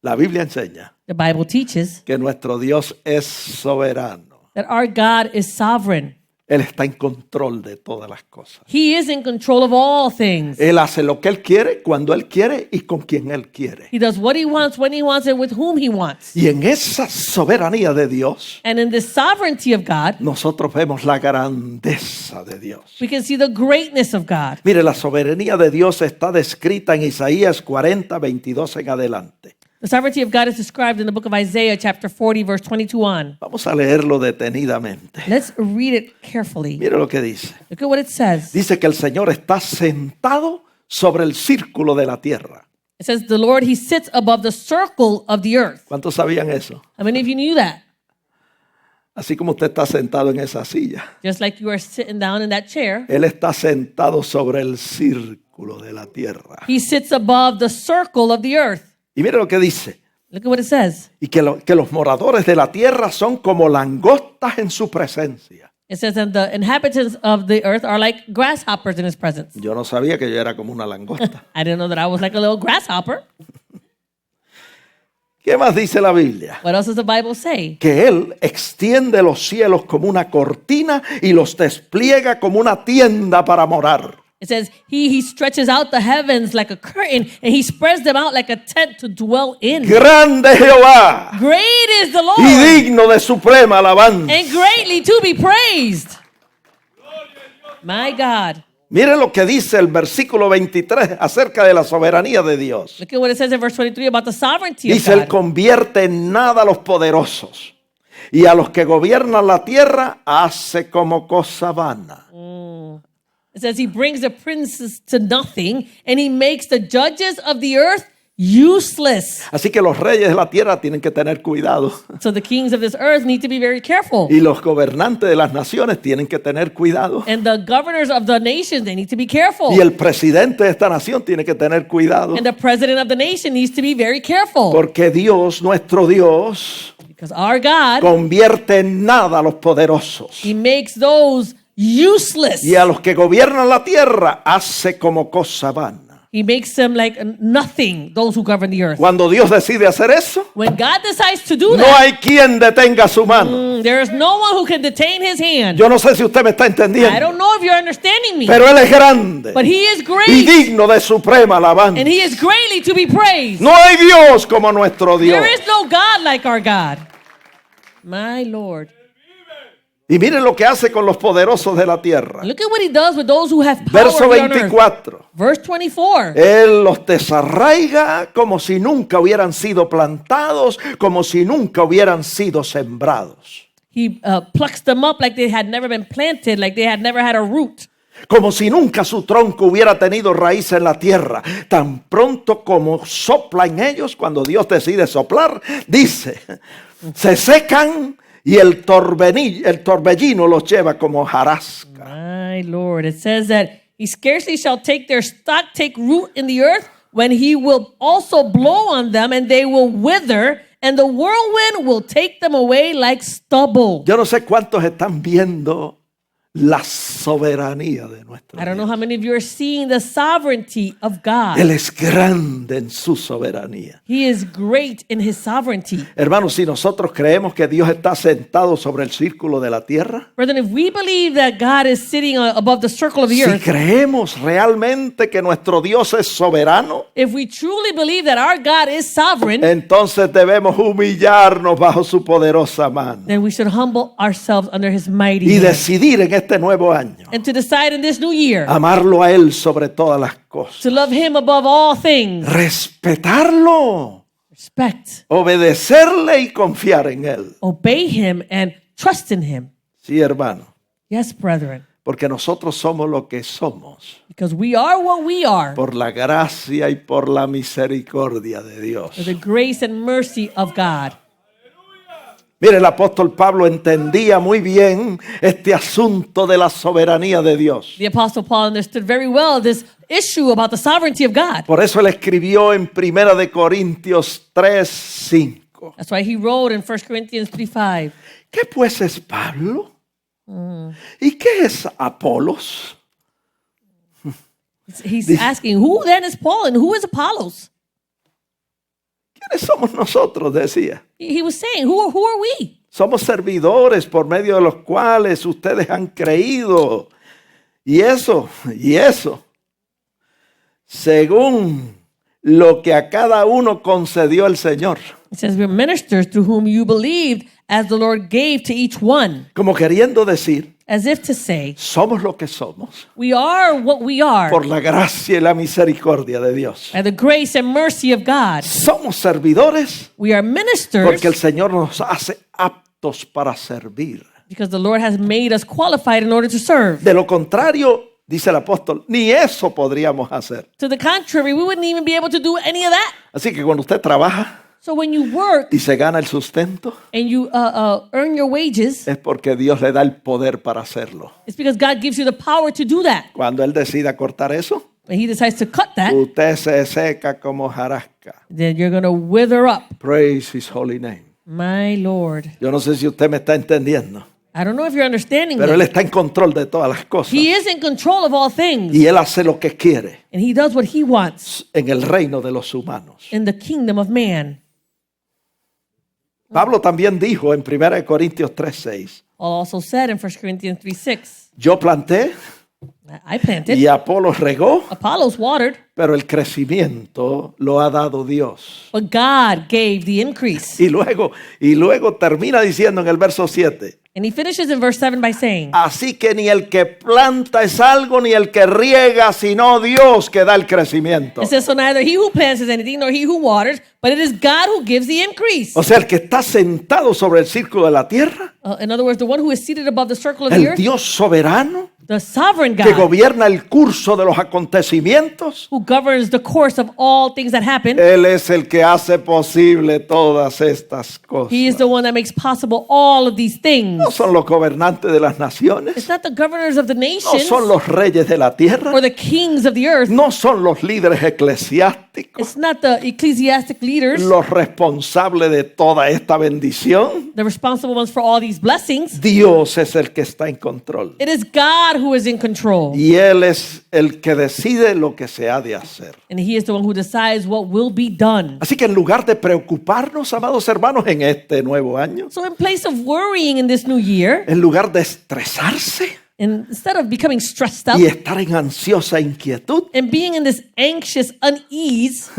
La Biblia enseña The Bible teaches que nuestro Dios es soberano. that our God is sovereign. Él está en control de todas las cosas. He is in control of all things. Él hace lo que Él quiere, cuando Él quiere y con quien Él quiere. He does what he wants, when he wants, and with whom he wants. Y en esa soberanía de Dios, And in the sovereignty of God, nosotros vemos la grandeza de Dios. we can see the greatness of God. Mire, la soberanía de Dios está descrita en Isaías 40, 22 en adelante. The sovereignty of God is described in the book of Isaiah, chapter 40, verse 22 on. Vamos a leerlo detenidamente. Let's read it carefully. Mire lo que dice. Look at what it says. Dice que el Señor está sentado sobre el círculo de la tierra. It says, the Lord, he sits above the circle of the earth. ¿Cuántos sabían eso? How many of you knew that? Así como usted está sentado en esa silla, Just like you are sitting down in that chair, Él está sentado sobre el círculo de la tierra. he sits above the circle of the earth. Y mire lo que dice. Look at what it says. Y que los moradores de la tierra son como langostas en su presencia. It says that the inhabitants of the earth are like grasshoppers in his presence. Yo no sabía que yo era como una langosta. I didn't know that I was like a little grasshopper. ¿Qué más dice la Biblia? What else does the Bible say? Que Él extiende los cielos como una cortina y los despliega como una tienda para morar. It says he stretches out the heavens like a curtain and he spreads them out like a tent to dwell in. Grande Jehová Great is the y Lord digno de suprema alabanza. and greatly to be praised. My God. Mire lo que dice el versículo 23 acerca de la soberanía de Dios. Look at what it says in verse 23 about the sovereignty of Dice, Él God. convierte en nada a los poderosos y a los que gobiernan la tierra hace como cosa vana. It says he brings the princes to nothing and he makes the judges of the earth useless. Así que los reyes de la tierra tienen que tener cuidado. So the kings of this earth need to be very careful. Y los gobernantes de las naciones tienen que tener cuidado. And the governors of the nations, they need to be careful. Y el presidente de esta nación tiene que tener cuidado. And the president of the nation needs to be very careful. Porque Dios, nuestro Dios, Because our God, convierte en nada a los poderosos. He makes those useless. Y a los que gobiernan la tierra hace como cosa vana. He makes them like nothing, those who govern the earth. Cuando Dios decide hacer eso, When God decides to do no that, hay quien detenga su mano. there is no one who can detain His hand. Yo no sé si usted me está I entendiendo, don't know if you're understanding me, pero Él es grande but He is y great, digno de suprema alabanza. and He is greatly to be praised. No hay Dios como nuestro Dios. There is no God like our God. My Lord. Y miren lo que hace con los poderosos de la tierra. Look at what He does with those who have power Verso here on earth. 24. Verse 24. Él los desarraiga como si nunca hubieran sido plantados, como si nunca hubieran sido sembrados. He plucks them up like they had never been planted, like they had never had a root. Como si nunca su tronco hubiera tenido raíz en la tierra. Tan pronto como sopla en ellos, cuando Dios decide soplar, dice, se secan y el torbellino los lleva como hojarasca. My Lord. It says that He scarcely shall take their stock, take root in the earth, when He will also blow on them, and they will wither, and the whirlwind will take them away like stubble. Yo no sé cuántos están viendo la soberanía de nuestro I don't know Dios. how many of you are seeing the sovereignty of God. Él es grande en su soberanía. He is great in His sovereignty. Hermanos, si nosotros creemos que Dios está sentado sobre el círculo de la tierra, Brethren, if we believe that God is sitting above the circle of the si earth, creemos realmente que nuestro Dios es soberano, if we truly believe that our God is sovereign, entonces debemos humillarnos bajo su poderosa mano then we should humble ourselves under His mighty y hand. decidir en este nuevo año And to decide in this new year amarlo a Él sobre todas las cosas, to love Him above all things, respetarlo, respect, obedecerle y confiar en Él. obey Him, and trust in Him. Sí, hermano, Yes, brethren, porque nosotros somos lo que somos because we are what we are por la gracia y por la misericordia de Dios. for the grace and mercy of God. Mire, el apóstol Pablo entendía muy bien este asunto de la soberanía de Dios. The Apostle Paul understood very well this issue about the sovereignty of God. Por eso él escribió en 1 de Corintios 3:5. That's why he wrote in 1 Corinthians 3:5. ¿Qué pues es Pablo? ¿Y qué es Apolos? He's asking, who then is Paul and who is Apollos? ¿Quiénes somos nosotros? Decía. He was saying, who are we? Somos servidores por medio de los cuales ustedes han creído. Y eso, según lo que a cada uno concedió el Señor. It says, we're ministers through whom you believed as the Lord gave to each one. Como queriendo decir, As if to say, somos lo que somos we are what we are por la gracia y la misericordia de Dios. by the grace and mercy of God. Somos servidores We are ministers porque el Señor nos hace aptos para servir. because the Lord has made us qualified in order to serve. De lo contrario, dice el apóstol, ni eso podríamos hacer. To the contrary, we wouldn't even be able to do any of that. Así que cuando usted trabaja So when you work y se gana el sustento, and you earn your wages, es porque Dios le da el poder para hacerlo. it's because God gives you the power to do that. Cuando Él decida cortar eso, When He decides to cut that, usted se seca como jarasca. then you're going to wither up. Praise His holy name. My Lord. Yo no sé si usted me está entendiendo, I don't know if you're understanding pero Él me. está en control de todas las cosas. He is in control of all things, Y Él hace lo que quiere and He does what He wants en el reino de los humanos. in the kingdom of man. Pablo también dijo en 1 Corintios 3:6, Paul also said in 1 Corinthians 3:6, yo planté I planted, y Apolos regó, Apollos watered, pero el crecimiento lo ha dado Dios. but God gave the increase. Y luego termina diciendo en el verso 7, And he finishes in verse 7 by saying, así que ni el que planta es algo, ni el que riega, sino Dios que da el crecimiento. it says, so neither he who plants is anything, nor he who waters, but it is God who gives the increase. O sea, el que está sentado sobre el círculo de la tierra, In other words, the one who is seated above the circle of the el earth, Dios soberano, The sovereign que God gobierna el curso de los acontecimientos. who governs the course of all things that happen. Él es el que hace posible todas estas cosas. He is the one that makes possible all of these things. No son los gobernantes de las It's naciones, not the governors of the no nations son los reyes de la tierra, or the kings of the earth. no son los líderes eclesiásticos, It's not the ecclesiastic leaders, los responsables de toda esta bendición. the responsible ones for all these blessings. Dios es el que está en control. It is God who is in control. Y Él es el que decide lo que se ha de hacer. And He is the one who decides what will be done. Así que en lugar de preocuparnos, amados hermanos, en este nuevo año, So in place of worrying in this new year, en lugar de estresarse and instead of becoming stressed out y estar en ansiosa inquietud, and being in this anxious unease,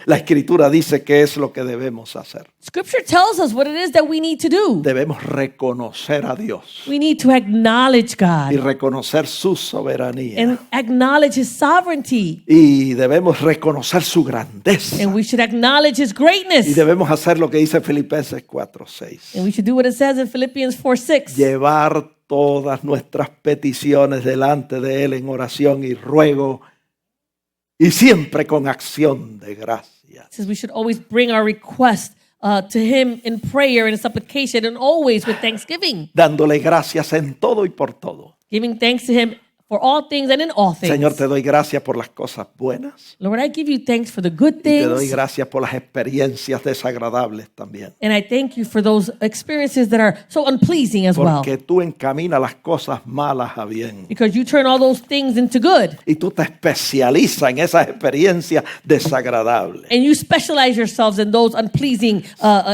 la Escritura dice que es lo que debemos hacer. Scripture tells us what it is that we need to do. Debemos reconocer a Dios We need to acknowledge y God reconocer su soberanía. and acknowledge His sovereignty. Y debemos reconocer su grandeza. And we should acknowledge His Y greatness. debemos hacer lo que dice Filipenses 4:6. And we should do what it says in Philippians 4:6. Llevar todas nuestras peticiones delante de Él en oración y ruego y siempre con acción de gracias. It says we should always bring our request to Him in prayer and supplication and always with thanksgiving. Dándole gracias en todo y por todo. Giving thanks to Him for all things and in all things. Señor, te doy gracias por las cosas buenas. Lord, I give you thanks for the good Y te doy things. gracias por las experiencias desagradables también. And I thank you for those experiences that are so unpleasing as well. Porque tú encaminas las cosas malas a bien. Because you turn all those things into good. Y tú te especializas en esas experiencias desagradables. And you specialize yourselves in those unpleasing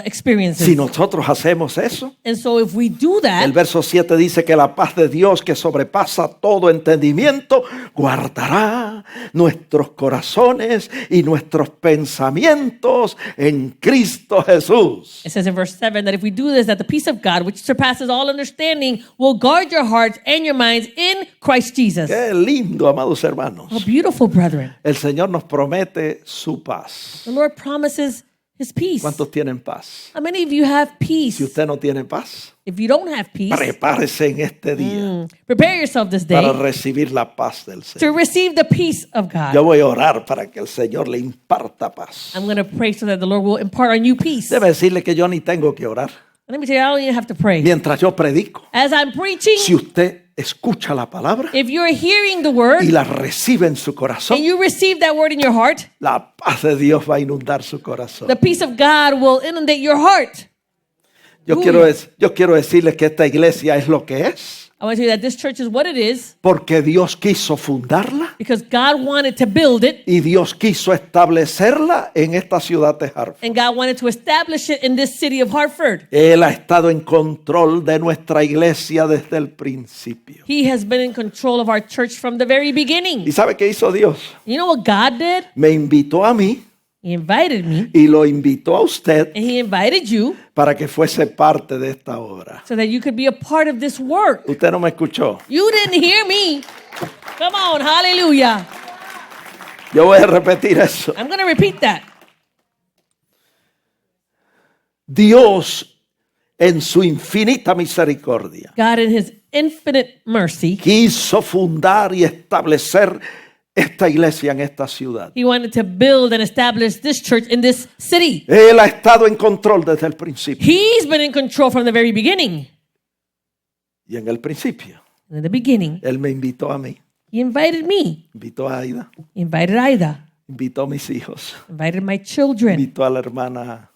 experiences. Si nosotros hacemos eso, And so if we do that, el verso 7 dice que la paz de Dios que sobrepasa todo entendimiento guardará nuestros corazones y nuestros pensamientos en Cristo Jesús. it says in verse 7 that if we do this, that the peace of God, which surpasses all understanding, will guard your hearts and your minds in Christ Jesus. Qué lindo, amados hermanos. Oh, beautiful brethren. El Señor nos promete su paz. The Lord promises His peace. ¿Cuántos tienen paz? How many of you have peace? Si usted no tiene paz, If you don't have peace, prepárese en este día prepare yourself this para day recibir la paz del to Señor. receive the peace of Yo God. voy a orar para que el Señor le imparta paz. I'm going to pray so that the Lord will impart on you peace. Debe decirle que yo ni tengo que orar. Let me tell you, I don't even have to pray. Mientras yo predico, As I'm preaching, si usted escucha la palabra if you're hearing the word y la recibe en su corazón, and you receive that word in your heart, la paz de Dios va a inundar su corazón. the peace of God will inundate your heart. Yo quiero decirle que esta iglesia es lo que es I want to tell you that this church is what it is porque Dios quiso fundarla because God wanted to build it y Dios quiso establecerla en esta ciudad de Hartford. and God wanted to establish it in this city of Hartford. Él ha estado en control de nuestra iglesia desde el principio. He has been in control of our church from the very beginning. ¿Y sabe qué hizo Dios? You know what God did? Me invitó a mí He invited me y lo invitó a usted and He invited you para que fuese parte de esta obra. so that you could be a part of this work. Usted no me escuchó. You didn't hear me. Come on, hallelujah. Yo voy a repetir eso. I'm going to repeat that. Dios en su infinita misericordia God in His infinite mercy, quiso fundar y establecer esta iglesia en esta ciudad. He wanted to build and establish this church in this city. Él ha estado en control desde el principio. He's been in control from the very beginning. Y en el principio, And in the beginning, Él me invitó a mí, He invited me, invitó a Aida, He invited Ida, invitó a mis hijos, invited my children, invitó a la hermana,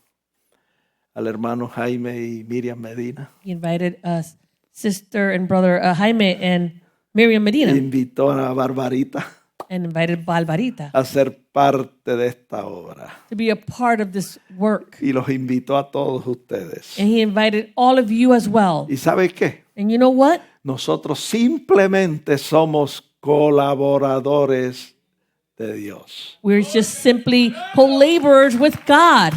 al hermano Jaime y Miriam Medina, He invited us, sister and brother Jaime and Miriam Medina, invitó a Barbarita and invited Balbarita a ser parte de esta obra to be a part of this work. y los invitó a todos ustedes. And He invited all of you as well. ¿Y sabe qué? And you know what? Nosotros simplemente somos colaboradores de Dios. We're just simply co-laborers with God.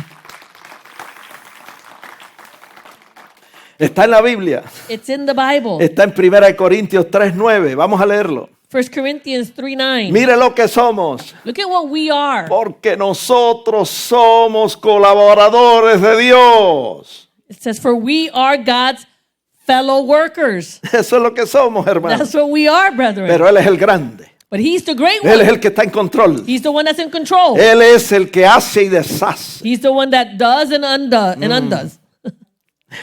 Está en la Biblia, It's in the Bible. está en 1 Corintios 3:9. Vamos a leerlo. 1 Corinthians 3:9. Mire lo que somos, Look at what we are. porque nosotros somos colaboradores de Dios. It says, for we are God's fellow workers. Eso es lo que somos, hermanos. That's what we are, brethren. Pero Él es el grande. But he's the great Él es one. el que está en control. He's the one that's in control. Él es el que hace y deshace. He's the one that does and undoes.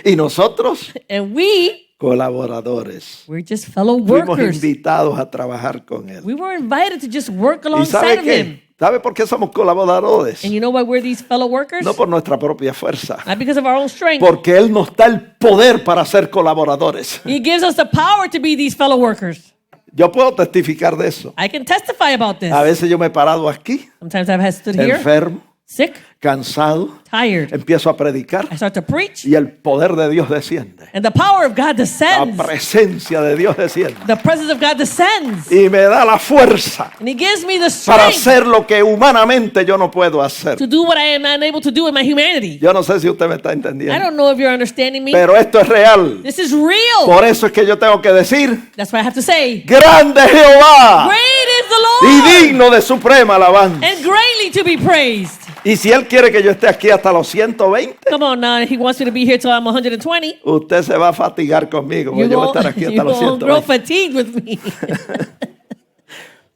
Y nosotros, And we, colaboradores, we're just fellow fuimos workers. invitados a trabajar con Él. We were invited to just work ¿Y alongside sabe of him. qué? ¿Sabe por qué somos colaboradores? And you know why we're these fellow workers? No por nuestra propia fuerza. Not because of our own strength. Porque Él nos da el poder para ser colaboradores. He gives us the power to be these fellow workers. Yo puedo testificar de eso. I can testify about this. A veces yo me he parado aquí, Sometimes I've had stood here, enfermo, sick, cansado, tired. empiezo a predicar I start to preach, y el poder de Dios desciende. and the power of God La descends. presencia de Dios desciende. The presence of God descends. Y me da la fuerza And He gives me the para strength hacer lo que humanamente yo no puedo hacer. to do what I am unable to do in my humanity. Yo no sé si usted me está I entendiendo. don't know if you're understanding me. Pero esto es real. This is real. Por eso es que yo tengo que decir, That's why I have to say, grande Jehová great is the y Lord, digno de suprema alabanza. and greatly to be praised. Y si Él quiere que yo esté aquí hasta los 120, Come on now, He wants me to be here till I'm 120. usted se va a fatigar conmigo. Porque yo voy a estar aquí hasta los won't grow 120. fatigued with me.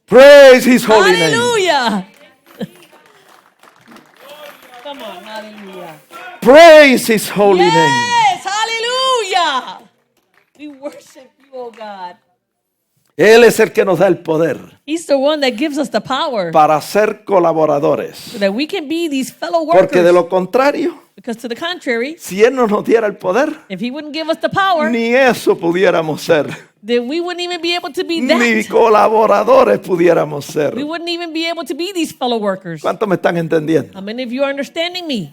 Praise His holy name. Hallelujah. Come on, hallelujah. Praise His holy name. Yes, hallelujah. We worship you, oh God. Él es el que nos da el poder He's the one that gives us the power para ser colaboradores. so that we can be these fellow Porque de workers. lo contrario, Because to the contrary, si Él no nos diera el poder, if He wouldn't give us the power, ni eso pudiéramos ser. then we wouldn't even be able to be Ni that. colaboradores pudiéramos ser. We wouldn't even be able to be these fellow workers. ¿Cuántos me están entendiendo? How many of you are understanding me?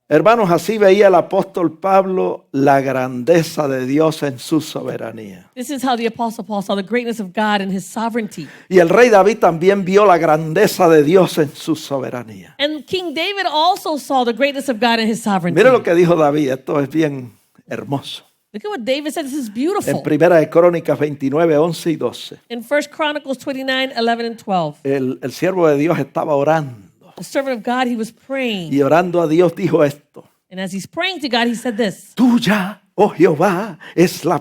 Hermanos, así veía el apóstol Pablo la grandeza de Dios en su soberanía. This is how the Apostle Paul saw the greatness of God and His sovereignty. Y el rey David también vio la grandeza de Dios en su soberanía. And King David also saw the greatness of God and His sovereignty. Mire lo que dijo David, esto es bien hermoso. Look at what David said. This is En beautiful. Primera de Crónicas 29, 11 y 12. In 1 Chronicles 29, 11 and 12. El siervo de Dios estaba orando. The servant of God, he was praying. Y orando a Dios dijo esto. And as he's praying to God, he said this. Tuya, oh Jehová, es la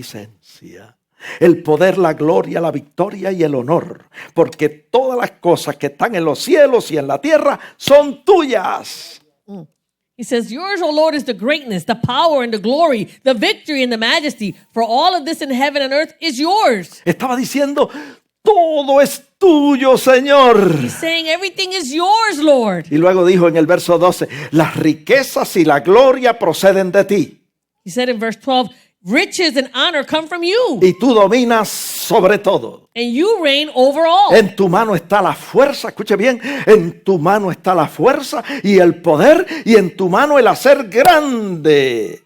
magnificencia, el poder, la gloria, la victoria y el honor, porque todas las cosas que están en los cielos y en la tierra son tuyas. He says, yours, O Lord, is the greatness, the power and the glory, the victory and the majesty. For all of this in heaven and earth is yours. Estaba diciendo, todo es tuyo, Señor. He's saying everything is yours, Lord. Y luego dijo en el verso 12, las riquezas y la gloria proceden de ti. He said in verse 12, riches and honor come from you, Y tú dominas sobre todo. and you reign over all. En tu mano está la fuerza, escuche bien, en tu mano está la fuerza y el poder, y en tu mano el hacer grande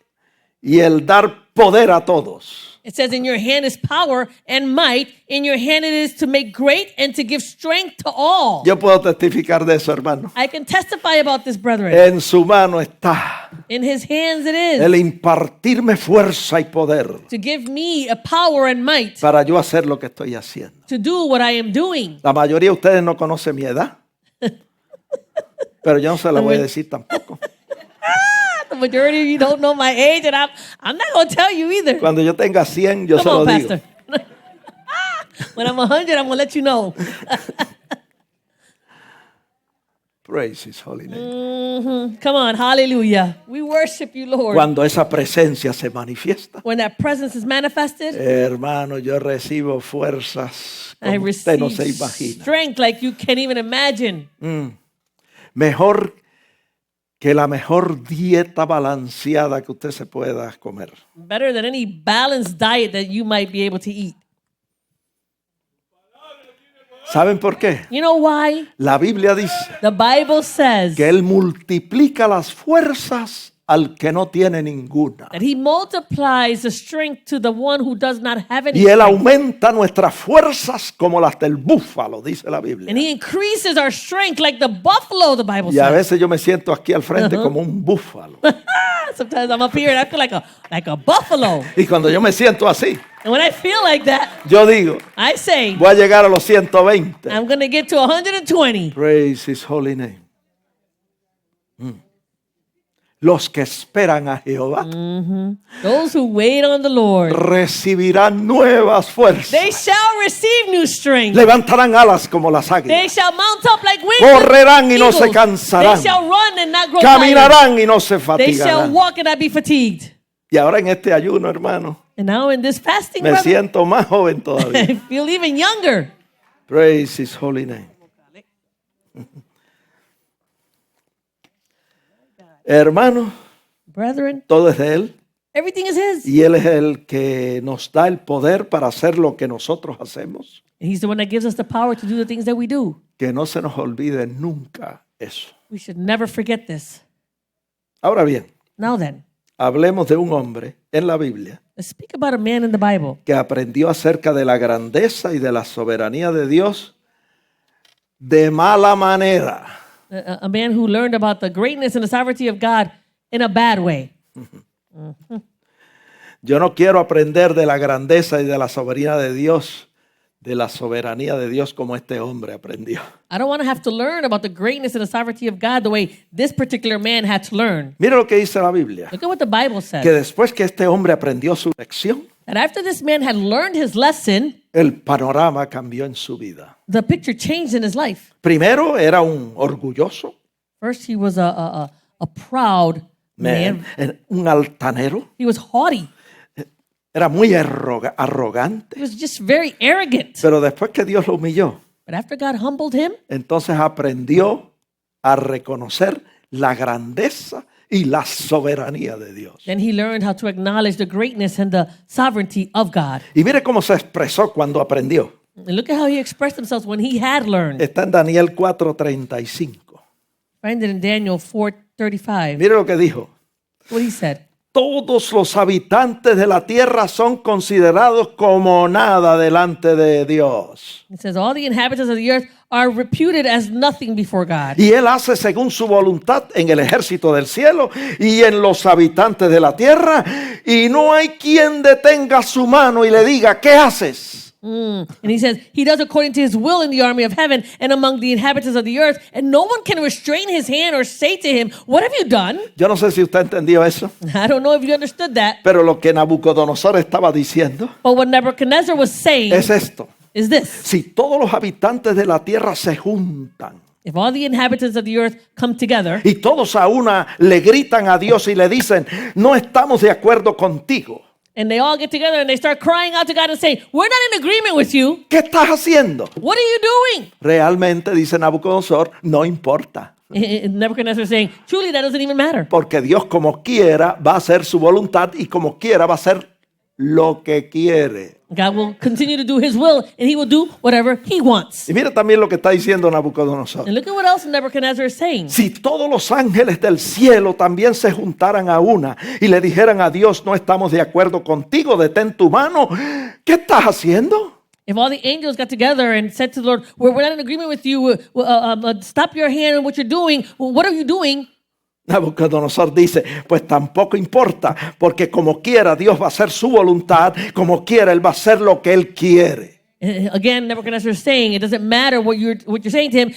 y el dar poder a todos. It says, in your hand is power and might. In your hand it is to make great and to give strength to all. Yo puedo testificar de eso, hermano. I can testify about this, brethren. En su mano está In His hands it is el impartirme fuerza y poder to give me a power and might para yo hacer lo que estoy haciendo. to do what I am doing. La mayoría de ustedes no conocen mi edad, pero yo no se la voy a decir tampoco. The majority of you don't know my age, and I'm not going to tell you either. Cuando yo tenga 100, yo se Come lo on, digo. Pastor. When I'm 100, I'm going to let you know. Praise His holy name. Come on, hallelujah. We worship you, Lord. Cuando esa presencia se manifiesta, When that presence is manifested, hermano, yo recibo fuerzas I como usted no receive se imagina. strength like you can't even imagine. Mejor que la mejor dieta balanceada que usted se pueda comer. Better than any balanced diet that you might be able to eat. ¿Saben por qué? You know why? La Biblia dice The Bible says que Él multiplica las fuerzas al que no tiene ninguna. that He multiplies the strength to the one who does not have any Y Él strength. aumenta nuestras fuerzas como las del búfalo, dice la Biblia. And He increases our strength like the buffalo, the Bible Y a says. veces yo me siento aquí al frente como un búfalo. Sometimes I'm up here and I feel like a buffalo. Y cuando yo me siento así, And when I feel like that, yo digo, I say, voy a llegar a los 120. I'm going to get to 120. Praise His holy name. Los que esperan a Jehová Those who wait on the Lord, recibirán nuevas fuerzas. they shall receive new strength. Levantarán alas como las They águilas. shall mount up like wings. Correrán y no eagles. se cansarán. They shall run and not grow tired. Caminarán y no se They shall fatigarán. walk and not be fatigued. Y ahora en este ayuno, hermano, And now in this fasting, me brother, siento más joven todavía. I feel even younger. Praise His holy name. Hermano, Brethren, todo es de Él. everything is His. Y Él es el que nos da el poder para hacer lo que nosotros hacemos. And He's the one that gives us the power to do the things that we do. Que no se nos olvide nunca eso. We should never forget this. Ahora bien, Now then, hablemos de un hombre en la Biblia let's speak about a man in the Bible que aprendió acerca de la grandeza y de la soberanía de Dios de mala manera. a man who learned about the greatness and the sovereignty of God in a bad way. Yo no quiero aprender de la grandeza y de la soberanía de Dios como este hombre aprendió. I don't want to have to learn about the greatness and the sovereignty of God the way this particular man had to learn. Mira lo que dice la Biblia, Look at what the Bible que says. después que este hombre aprendió su lección, That after this man had learned his lesson, el panorama cambió en su vida. the picture changed in his life. Primero era un orgulloso, First, he was a proud man. un altanero, He was haughty. era muy arrogante. He was just very arrogant. Pero después que Dios lo humilló, But after God humbled him, entonces aprendió a reconocer la grandeza y la soberanía de Dios. then he learned how to acknowledge the greatness and the sovereignty of God. Y mire cómo se expresó cuando aprendió. And look at how he expressed himself when he had learned. Está en Daniel 4:35. Find it in Daniel 4:35. Mire lo que dijo. What he said. Todos los habitantes de la tierra son considerados como nada delante de Dios. It says, all the inhabitants of the earth are reputed as nothing before God. Y Él hace según su voluntad en el ejército del cielo y en los habitantes de la tierra. Y no hay quien detenga su mano y le diga, ¿qué haces? And he says, he does according to his will in the army of heaven and among the inhabitants of the earth. And no one can restrain his hand or say to him, what have you done? Yo no sé si usted entendió eso, I don't know if you understood that. pero lo que Nabucodonosor estaba diciendo But what Nebuchadnezzar was saying es esto. is this. Si todos los habitantes de la tierra se juntan If all the inhabitants of the earth come together y todos a una le gritan a Dios y le dicen, no estamos de acuerdo contigo, and they all get together and they start crying out to God and say, we're not in agreement with you. ¿qué estás haciendo? What are you doing? Realmente, dice Nabucodonosor, no importa, And Nebuchadnezzar is saying, truly that doesn't even matter. porque Dios como quiera va a hacer su voluntad y como quiera va a hacer lo que quiere. God will continue to do his will and he will do whatever he wants. Y mira también lo que está diciendo Nabucodonosor. And look at what else Nebuchadnezzar is saying. Si todos los ángeles del cielo también se juntaran a una y le dijeran a Dios, no estamos de acuerdo contigo, detén tu mano, ¿qué estás haciendo? If all the angels got together and said to the Lord, we're not in agreement with you, stop your hand on what you're doing, what are you doing? Nabucodonosor dice, pues tampoco importa, porque como quiera Dios va a hacer su voluntad, como quiera Él va a hacer lo que Él quiere. Again, Nebuchadnezzar is saying it doesn't matter what you're saying to him.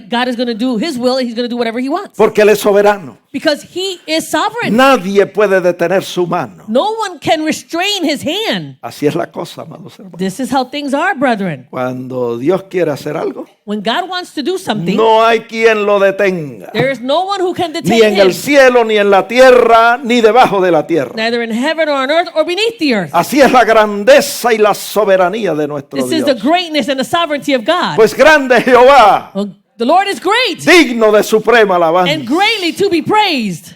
God is going to do his will. He's going to do whatever he wants. Porque Él es soberano. Because he is sovereign. Nadie puede detener su mano. No one can restrain his hand. Así es la cosa, amados hermanos. This is how things are, brethren. Cuando Dios quiere hacer algo, When God wants to do something, no hay quien lo detenga. there is no one who can Ni detain en el him. cielo, ni en la tierra, ni debajo de la tierra. Neither in heaven or on earth or beneath the earth. Así es la grandeza y la soberanía de nuestro This is the Dios. greatness and the sovereignty of God. Pues grande es Jehová, Well, the Lord is great digno de suprema and alabanza. greatly to be praised.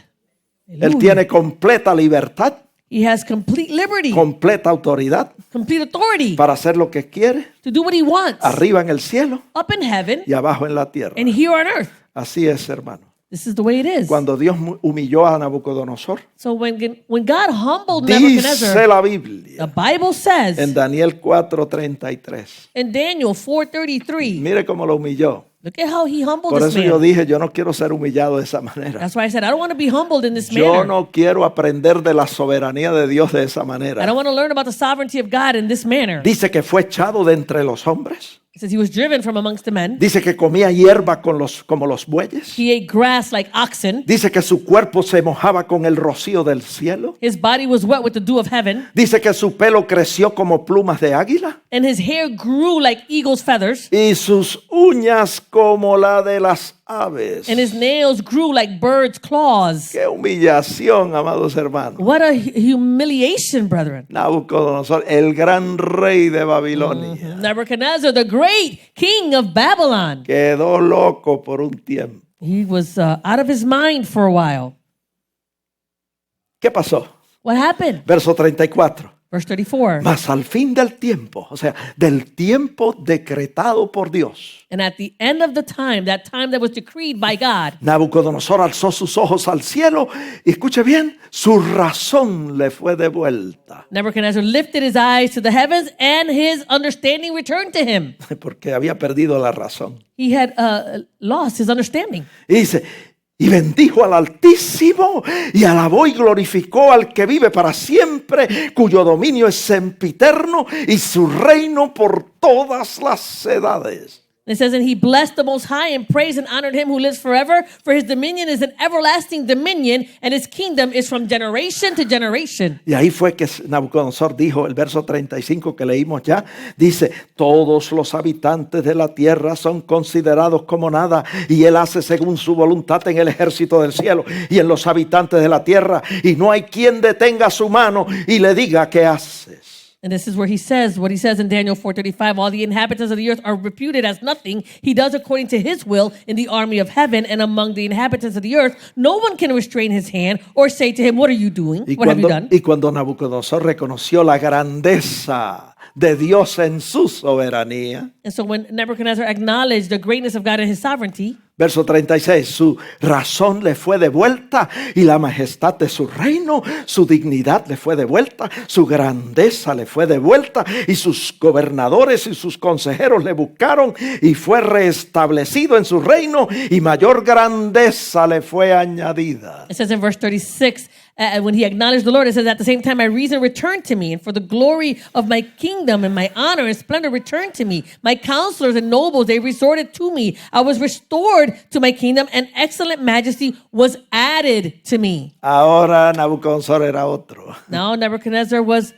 Él tiene completa libertad, He has complete liberty, completa autoridad complete authority para hacer lo que quiere, to do what he wants arriba en el cielo up in heaven y abajo en la tierra. and here on earth. Así es, hermano. This is the way it is. Cuando Dios humilló a Nabucodonosor, So when God humbled dice Nebuchadnezzar, la the Biblia Bible says en Daniel 4:33. in Daniel 4:33, Mire cómo lo humilló. look at how he humbled Por this eso yo man. dije, yo no quiero ser humillado de esa manera. That's why I said I don't want to be humbled in this Yo manner. no quiero aprender de la soberanía de Dios de esa I manera. don't want to learn about the sovereignty of God in this manner. Dice que fue echado de entre los hombres. It says he was driven from amongst the men. Dice que comía hierba como los bueyes. He ate grass like oxen. Dice que su cuerpo se mojaba con el rocío del cielo. His body was wet with the dew of heaven. Dice que su pelo creció como plumas de águila And his hair grew like eagle's feathers. y sus uñas como la de las aves. And his nails grew like birds' claws. Qué humillación, amados hermanos. What a humiliation, brethren. Nabucodonosor, el gran rey de Babilonia, Nebuchadnezzar, the great king of Babylon. quedó loco por un tiempo. He was out of his mind for a while. ¿Qué pasó? What happened? Verso 34. Verse 34. Mas al fin del tiempo, o sea, del tiempo decretado por Dios, And at the end of the time, that time that was decreed by God, Nabucodonosor alzó sus ojos al cielo y escuche bien, su razón le fue devuelta. Nebuchadnezzar lifted his eyes to the heavens and his understanding returned to him. Porque había perdido la razón. He had lost his understanding. Y dice, y bendijo al Altísimo y alabó y glorificó al que vive para siempre, cuyo dominio es sempiterno y su reino por todas las edades. It says, and he blessed the Most High and praised and honored him who lives forever, for his dominion is an everlasting dominion, and his kingdom is from generation to generation. Y ahí fue que Nabucodonosor dijo, el verso 35 que leímos ya, dice, todos los habitantes de la tierra son considerados como nada, y él hace según su voluntad en el ejército del cielo y en los habitantes de la tierra, y no hay quien detenga su mano y le diga, ¿qué haces? And this is where he says, what he says in Daniel 4:35, all the inhabitants of the earth are reputed as nothing. He does according to his will in the army of heaven and among the inhabitants of the earth. No one can restrain his hand or say to him, what are you doing? What have you done? Y cuando Nabucodonosor reconoció la grandeza de Dios en su soberanía, And so when Nebuchadnezzar acknowledged the greatness of God and his sovereignty, verso 36, su razón le fue devuelta y la majestad de su reino, su dignidad le fue devuelta, su grandeza le fue devuelta y sus gobernadores y sus consejeros le buscaron y fue restablecido en su reino y mayor grandeza le fue añadida. it says in verse 36, when he acknowledged the Lord, it says, at the same time, my reason returned to me, and for the glory of my kingdom and my honor and splendor returned to me. My counselors and nobles, they resorted to me. I was restored to my kingdom, and excellent majesty was added to me. Ahora Nabucodonosor era otro, Now Nebuchadnezzar was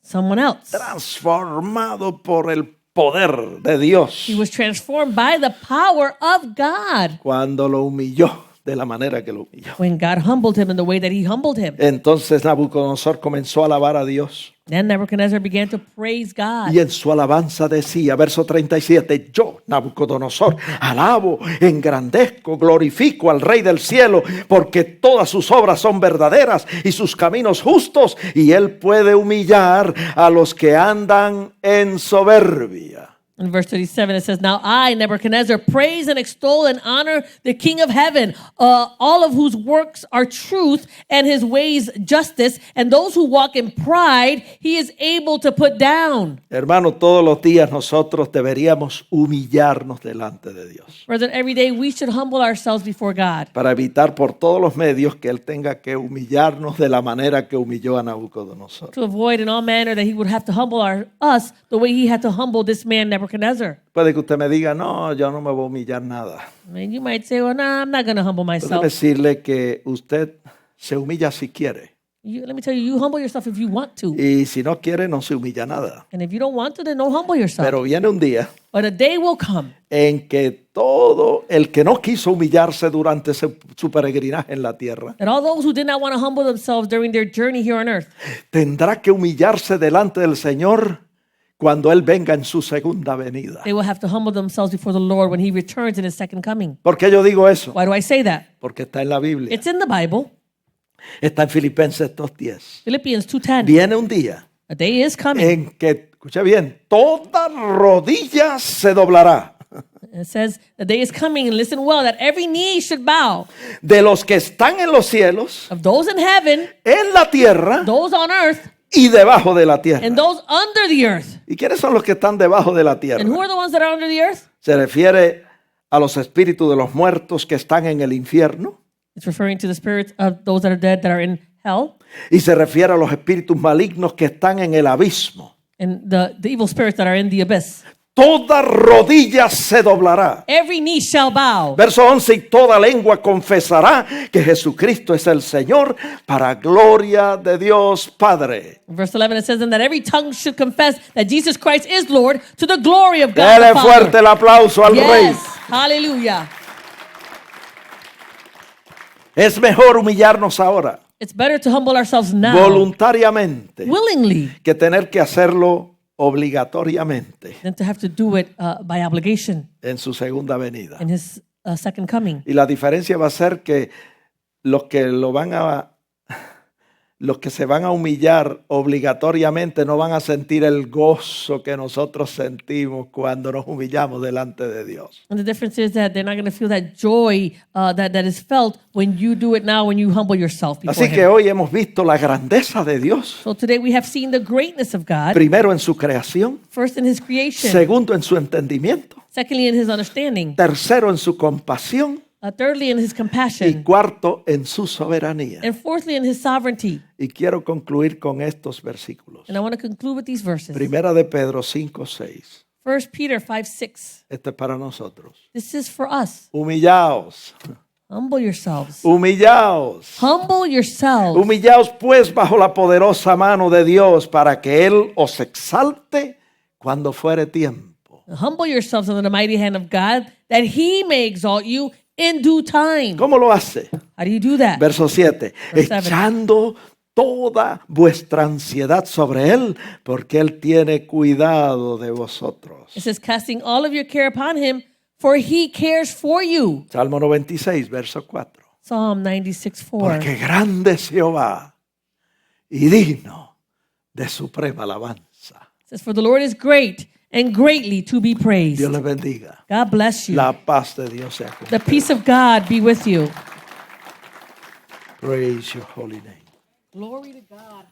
someone else. transformado por el poder de Dios He was transformed by the power of God cuando lo humilló de la manera que lo humilló. when God humbled him in the way that he humbled him. Entonces Nabucodonosor comenzó a alabar a Dios. Then Nebuchadnezzar began to praise God. Y en su alabanza decía, verso 37, yo, Nabucodonosor, alabo, engrandezco, glorifico al Rey del cielo, porque todas sus obras son verdaderas y sus caminos justos, y él puede humillar a los que andan en soberbia. In verse 37, it says, now I, Nebuchadnezzar, praise and extol and honor the King of heaven, all of whose works are truth and his ways justice, and those who walk in pride, he is able to put down. Hermano, todos los días nosotros deberíamos humillarnos delante de Dios, Brethren, every day we should humble ourselves before God para evitar por todos los medios que él tenga que humillarnos de la manera que humilló a Nabucodonosor. to avoid in all manner that he would have to humble us the way he had to humble this man Nebuchadnezzar. Puede que usted me diga, no, yo no me voy a humillar nada. I mean, you might say, well, nah, I'm not going to humble Puedo myself. decirle que usted se humilla si quiere. Let me tell you, you humble yourself if you want to. Y si no quiere, no se humilla nada. And if you don't want to, then don't humble yourself. Pero viene un día But a day will come en que todo el que no quiso humillarse durante su peregrinaje en la tierra, that all those who did not want to humble themselves during their journey here on earth, tendrá que humillarse delante del Señor cuando Él venga en su segunda venida. they will have to humble themselves before the Lord when he returns in his second coming. ¿Por qué yo digo eso? Why do I say that? Porque está en la Biblia. It's in the Bible. Está en Filipenses 2:10. Philippians 2:10. Viene un día A day is coming. en que, escucha bien, toda rodilla se doblará. It says, the day is coming, and listen well, that every knee should bow, De los que están en los cielos, of those in heaven, en la tierra those on earth, y debajo de la tierra. and those under the earth. ¿Y quiénes son los que están debajo de la tierra? And who are the ones that are under the earth? Se refiere a los espíritus de los muertos que están en el infierno It's referring to the spirits of those that are dead that are in hell, y se refiere a los espíritus malignos que están en el abismo. and the evil spirits that are in the abyss. toda rodilla se doblará. Every knee shall bow. Verso 11, y toda lengua confesará que Jesucristo es el Señor para gloria de Dios Padre. Verse 11, it says, and that every tongue should confess that Jesus Christ is Lord to the glory of God Dele the Father. fuerte el aplauso al Rey. Yes, hallelujah. Es mejor humillarnos ahora, It's better to humble ourselves now, voluntariamente, willingly, que tener que hacerlo obligatoriamente than to have to do it by obligation en su segunda venida. in his second coming. Y la diferencia va a ser que los que se van a humillar obligatoriamente no van a sentir el gozo que nosotros sentimos cuando nos humillamos delante de Dios. And the difference is that they're not going to feel that joy that is felt when you do it now, when you humble yourself before Así que him. hoy hemos visto la grandeza de Dios, So today we have seen the greatness of God, primero en su creación, first in his creation, segundo en su entendimiento, secondly in his understanding, tercero en su compasión thirdly in his y compassion, cuarto en su soberanía. and fourthly in his sovereignty. Y quiero concluir con estos versículos. And I want to conclude with these verses. Primera de Pedro 5:6. 1 Peter 5:6. Este es para nosotros. This is for us. Humillaos, Humble yourselves. humillaos. Humble yourselves. Humillaos pues bajo la poderosa mano de Dios para que Él os exalte cuando fuere tiempo. Humble yourselves under the mighty hand of God, that he may exalt you in due time. ¿Cómo lo hace? How do you do that? Verso 7. Verse 7. Echando toda vuestra ansiedad sobre Él, porque Él tiene cuidado de vosotros. It says, casting all of your care upon him, for he cares for you. Salmo 96, verso 4. Psalm 96:4. Porque grande es Jehová y digno de suprema alabanza. It says, for the Lord is great and greatly to be praised. Dios les bendiga. God bless you. La paz de Dios sea con The ustedes. peace of God be with you. Praise your holy name. Glory to God.